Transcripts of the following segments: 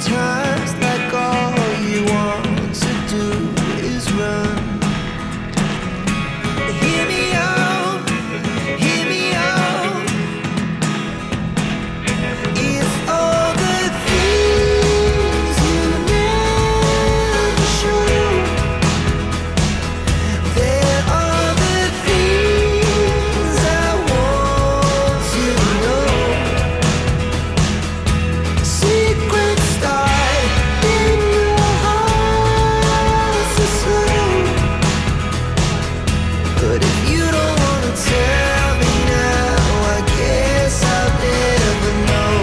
sometimes like all you want to do is run. Hear me out, hear me out. It's all the things you never show. There are the things I want to know. Secrets start in your heart so slow. But if you don't wanna tell me now, I guess I'll never know.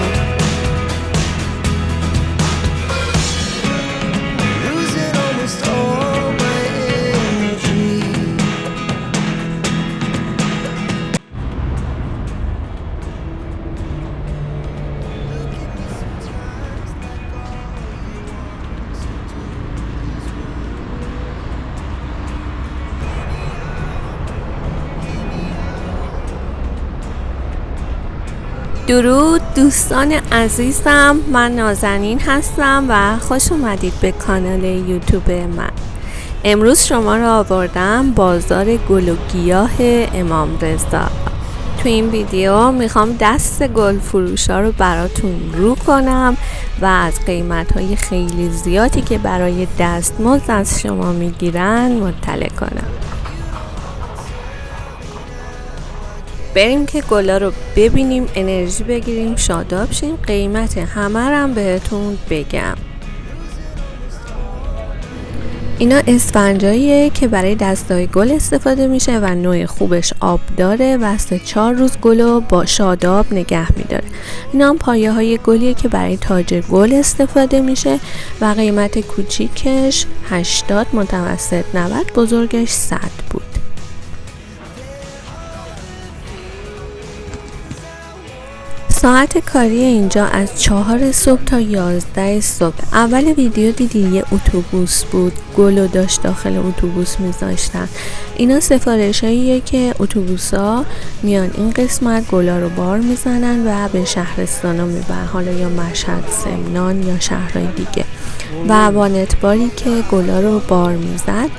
Losing almost all my energy. درود دوستان عزیزم، من نازنین هستم و خوش اومدید به کانال یوتیوب من. امروز شما را آوردم بازار گل و گیاه امام رضا. تو این ویدیو میخوام دست گل فروشا رو براتون رو کنم و از قیمت‌های خیلی زیادی که برای دستمزد از شما میگیرن مطلع کنم. بریم که گلا رو ببینیم، انرژی بگیریم، شاداب شیم. قیمت همه رو بهتون بگم. اینا اسفنجاییه که برای دستای گل استفاده میشه و نوع خوبش آب داره و 3-4 روز گلو با شاداب نگه میداره. اینا هم پایه های گلیه که برای تاج گل استفاده میشه و قیمت کوچیکش 80، متوسط 90، بزرگش 100 بود. ساعت کاری اینجا از 4 صبح تا 11 صبح. اول ویدیو دیدی یه اتوبوس بود، گلو داشت داخل اتوبوس میذاشتن. اینا سفارشاییه که اتوبوسا میان این قسمت گلا رو بار میزنن و به شهرستانا میبرن، حالا یا مشهد، سمنان یا شهرهای دیگه. و وانتباری که گلا رو بار میزد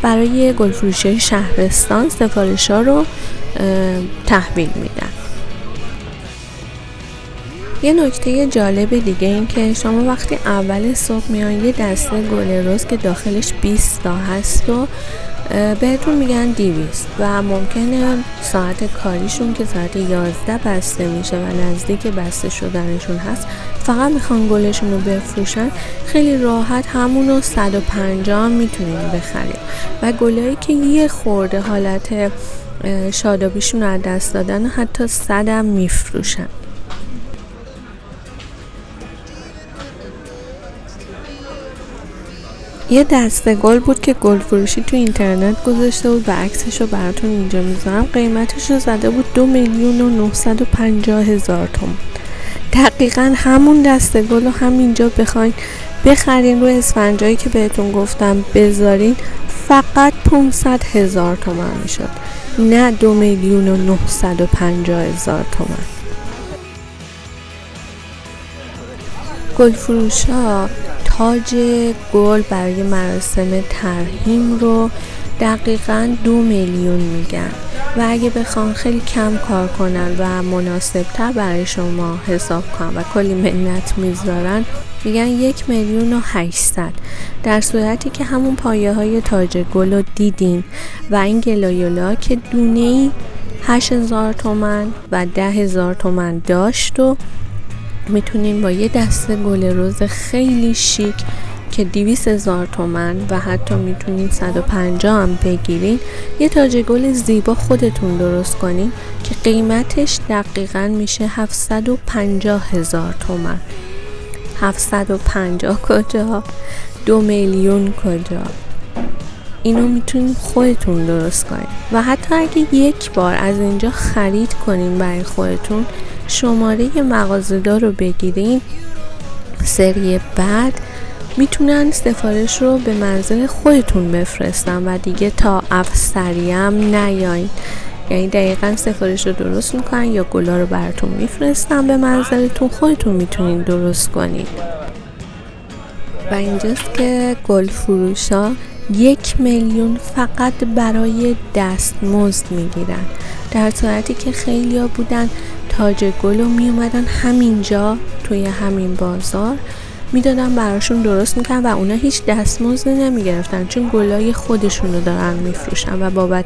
برای گلفروشی شهرستان سفارشا رو تحویل میدن. یه نکته جالب دیگه این که شما وقتی اول صبح میان یه دسته گل رز که داخلش 20 تا هست و بهتون میگن 200 و ممکنه ساعت کاریشون که ساعت 11 بسته میشه و نزدیک بسته شدنشون هست، فقط میخوان گلشون رو بفروشن، خیلی راحت همونو 150 میتونین بخرید و گلایی که یه خورده حالت شادابیشون از دست دادن و حتی 100 هم میفروشن. یه دسته گل بود که گل فروشی تو اینترنت گذاشته بود و عکسش رو براتون اینجا میذارم. قیمتش رو زده بود 2,950,000 تومان. دقیقا همون دسته گل رو همینجا بخواین بخرین روی اسفنجایی که بهتون گفتم بذارین فقط 500,000 تومان میشد، نه 2,950,000 تومان. گل فروشا تاج گل برای مراسم ترحیم رو دقیقاً 2 میلیون میگن و اگه بخوان خیلی کم کار کنن و مناسب تر برای شما حساب کنن و کلی منت میذارن میگن 1,800,000، در صورتی که همون پایه های تاج گل رو دیدین و این گلایولا که دونه‌ای 8,000 تومان و 10,000 تومان داشت و میتونین با یه دسته گل رز خیلی شیک که 200,000 تومان و حتی میتونین 150 هم بگیرین یه تاج گل زیبا خودتون درست کنین که قیمتش دقیقاً میشه 750,000 تومان. 750 کجا؟ 2 میلیون کجا؟ اینو میتونین خودتون درست کنین و حتی اگه یک بار از اینجا خرید کنین برای خودتون، شماره مغازه‌دار رو بگیرین، سری بعد میتونن سفارش رو به منزل خودتون بفرستن و دیگه تا افسری هم نیاین. یعنی دقیقاً سفارش رو درست میکنن یا گلا رو براتون میفرستن به منزلتون، خودتون میتونین درست کنید. و اینجاست که گل فروشا 1 میلیون فقط برای دستمزد میگیرن، در صورتی که خیلیا بودن تاج گل رو می اومدن همینجا توی همین بازار میدادن براشون درست میکنن و اونا هیچ دستمزدی نمیگرفتن، چون گلای خودشونو دارن میفروشن و بابت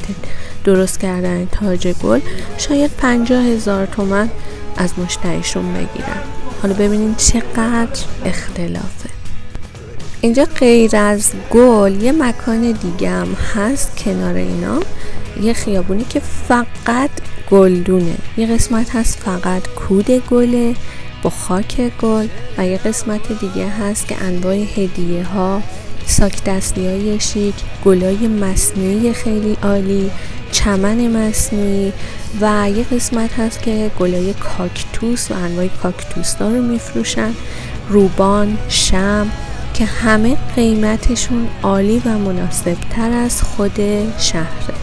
درست کردن تاج گل شاید 50,000 تومان از مشتریشون بگیرن. حالا ببینیم چقدر اختلافه. اینجا غیر از گل یه مکان دیگه هم هست کنار اینا، یه خیابونی که فقط گلدونه. یه قسمت هست فقط کود گله با خاک گل و یه قسمت دیگه هست که انواع هدیه ها، ساک دستی های شیک، گلای مصنوعی خیلی عالی، چمن مصنوعی و یه قسمت هست که گلای کاکتوس و انواع کاکتوس ها رو میفروشن، روبان، شمع که همه قیمتشون عالی و مناسب تر از خود شهره.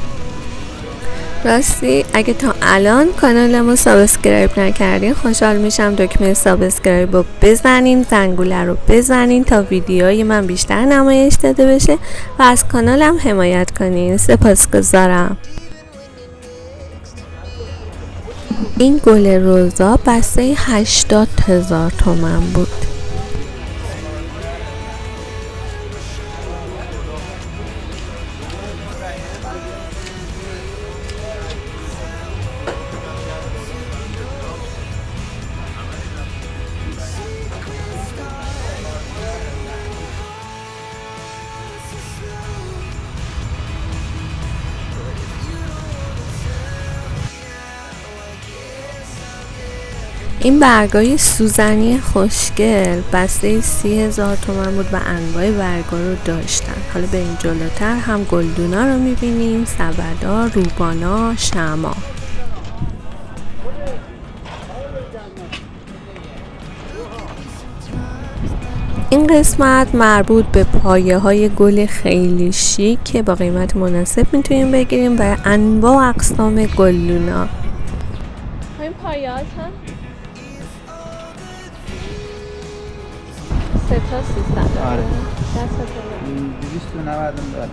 راستی اگه تا الان کانالمو سابسکرایب نکردین خوشحال میشم دکمه سابسکرایب رو بزنین، زنگوله رو بزنین تا ویدیوهای من بیشتر نمایش داده بشه و از کانالم حمایت کنین. سپاسگزارم. این گل روزا بسته 80,000 تومان بود. این برگای سوزنی خوشگل بسته 30,000 تومان بود و انواع برگا رو داشتن. حالا بریم جلوتر هم گلدونا رو میبینیم، سبدا، روبانا، شمع. این قسمت مربوط به پایه های گل خیلی شیک که با قیمت مناسب میتونیم بگیریم و انواع اقسام گلدونا. این پایه ها سه تا 300. آره. دستتون 290 داره.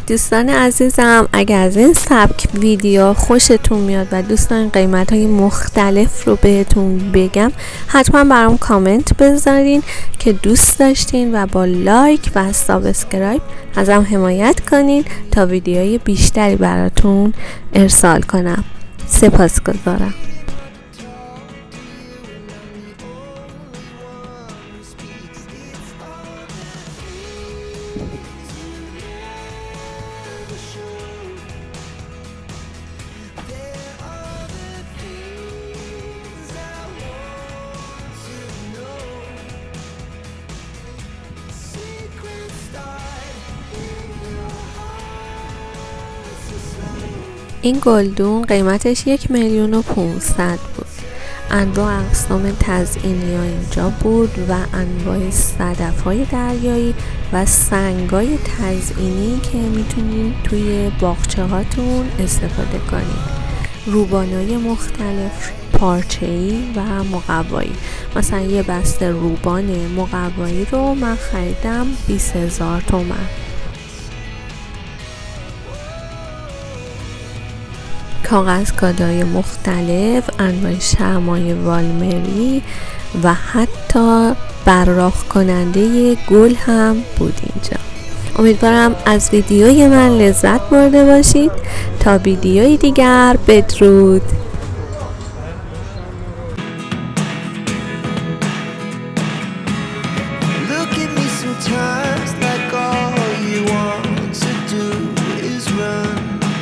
دوستان عزیزم، اگر از این سبک ویدیو خوشتون میاد و دوست دارین قیمت‌های مختلف رو بهتون بگم، حتما برام کامنت بذارین که دوست داشتین و با لایک و سابسکرایب ازم حمایت کنین تا ویدیوهای بیشتری براتون ارسال کنم. سپاسگزارم. این گلدون قیمتش 1,500,000 بود. انواع اقسام تزئینی ها اینجا بود و انواع صدف‌های دریایی و سنگ‌های تزئینی که میتونین توی باغچه هاتون استفاده کنین. روبانای مختلف، پارچه‌ای و مقوایی. مثلا یه بسته روبان مقوایی رو من خریدم 20,000 تومان. کاغذ کادای مختلف، انواع شمعای والمری و حتی براق کننده گل هم بود اینجا. امیدوارم از ویدیوی من لذت برده باشید. تا ویدیوی دیگر، بدرود.